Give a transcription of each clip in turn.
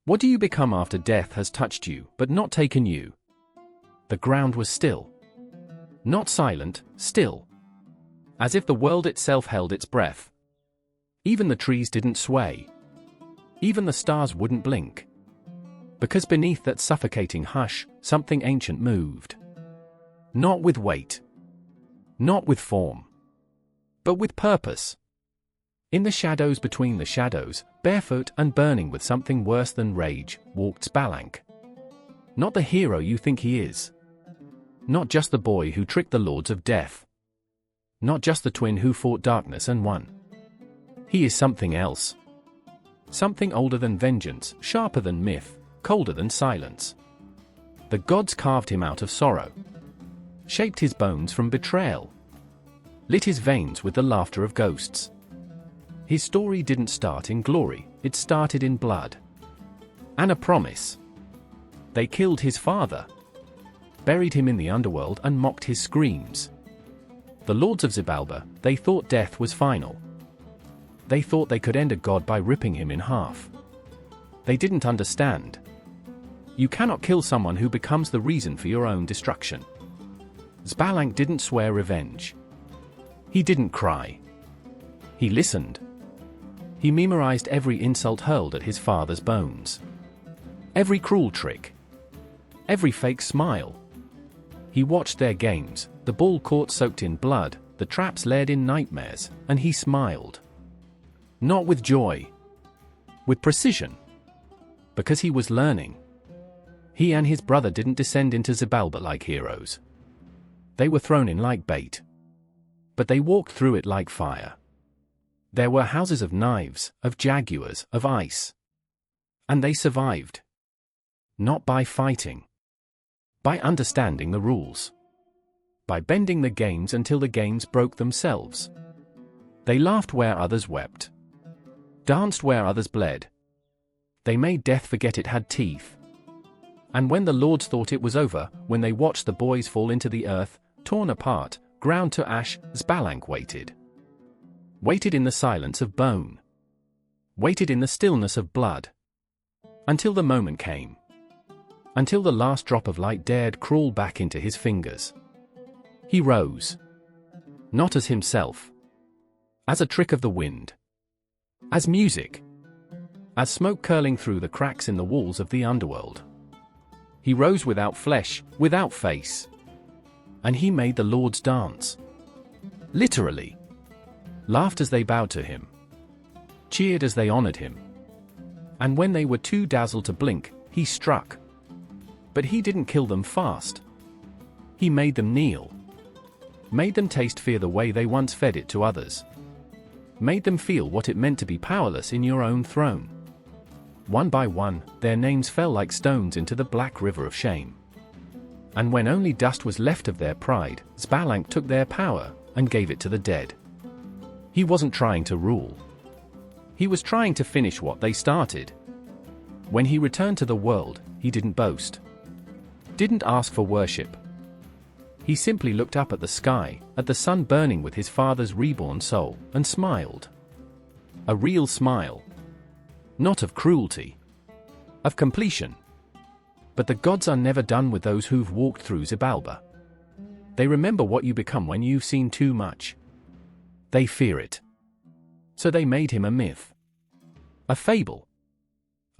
What do you become after death has touched you but not taken you? The ground was still. Not silent, still. As if the world itself held its breath. Even the trees didn't sway. Even the stars wouldn't blink. Because beneath that suffocating hush, something ancient moved. Not with weight. Not with form. But with purpose. In the shadows between the shadows, barefoot and burning with something worse than rage, walked Xbalanque. Not the hero you think he is. Not just the boy who tricked the lords of death. Not just the twin who fought darkness and won. He is something else. Something older than vengeance, sharper than myth, colder than silence. The gods carved him out of sorrow. Shaped his bones from betrayal. Lit his veins with the laughter of ghosts. His story didn't start in glory, it started in blood. And a promise. They killed his father. Buried him in the underworld and mocked his screams. The lords of Xibalba, they thought death was final. They thought they could end a god by ripping him in half. They didn't understand. You cannot kill someone who becomes the reason for your own destruction. Xbalanque didn't swear revenge. He didn't cry. He listened. He memorized every insult hurled at his father's bones. Every cruel trick. Every fake smile. He watched their games, the ball court soaked in blood, the traps laid in nightmares, and he smiled. Not with joy. With precision. Because he was learning. He and his brother didn't descend into Xibalba like heroes. They were thrown in like bait. But they walked through it like fire. There were houses of knives, of jaguars, of ice. And they survived. Not by fighting. By understanding the rules. By bending the games until the games broke themselves. They laughed where others wept. Danced where others bled. They made death forget it had teeth. And when the lords thought it was over, when they watched the boys fall into the earth, torn apart, ground to ash, Xbalanque waited. Waited in the silence of bone. Waited in the stillness of blood. Until the moment came. Until the last drop of light dared crawl back into his fingers. He rose. Not as himself. As a trick of the wind. As music. As smoke curling through the cracks in the walls of the underworld. He rose without flesh, without face. And he made the lords dance. Literally. Laughed as they bowed to him. Cheered as they honored him. And when they were too dazzled to blink, he struck. But he didn't kill them fast. He made them kneel. Made them taste fear the way they once fed it to others. Made them feel what it meant to be powerless in your own throne. One by one, their names fell like stones into the black river of shame. And when only dust was left of their pride, Xbalanque took their power and gave it to the dead. He wasn't trying to rule. He was trying to finish what they started. When he returned to the world, he didn't boast. Didn't ask for worship. He simply looked up at the sky, at the sun burning with his father's reborn soul, and smiled. A real smile. Not of cruelty. Of completion. But the gods are never done with those who've walked through Xibalba. They remember what you become when you've seen too much. They fear it. So they made him a myth. A fable.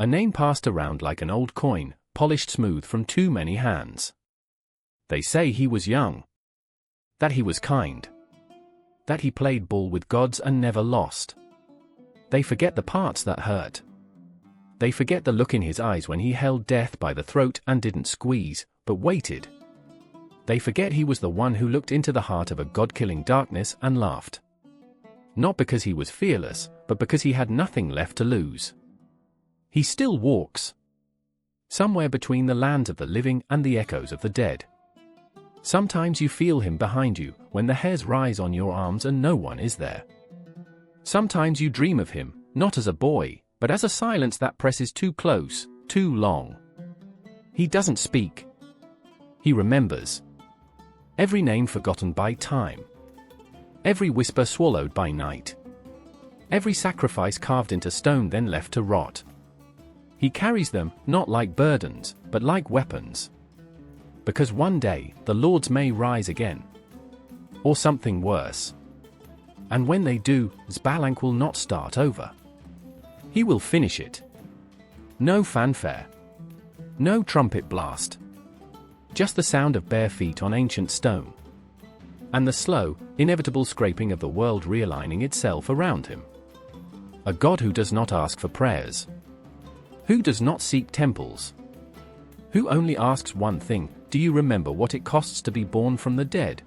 A name passed around like an old coin, polished smooth from too many hands. They say he was young. That he was kind. That he played ball with gods and never lost. They forget the parts that hurt. They forget the look in his eyes when he held death by the throat and didn't squeeze, but waited. They forget he was the one who looked into the heart of a god-killing darkness and laughed. Not because he was fearless, but because he had nothing left to lose. He still walks. Somewhere between the lands of the living and the echoes of the dead. Sometimes you feel him behind you, when the hairs rise on your arms and no one is there. Sometimes you dream of him, not as a boy, but as a silence that presses too close, too long. He doesn't speak. He remembers. Every name forgotten by time. Every whisper swallowed by night. Every sacrifice carved into stone then left to rot. He carries them, not like burdens, but like weapons. Because one day, the lords may rise again. Or something worse. And when they do, Xbalanque will not start over. He will finish it. No fanfare. No trumpet blast. Just the sound of bare feet on ancient stone. And the slow, inevitable scraping of the world realigning itself around him. A god who does not ask for prayers. Who does not seek temples. Who only asks one thing: do you remember what it costs to be born from the dead?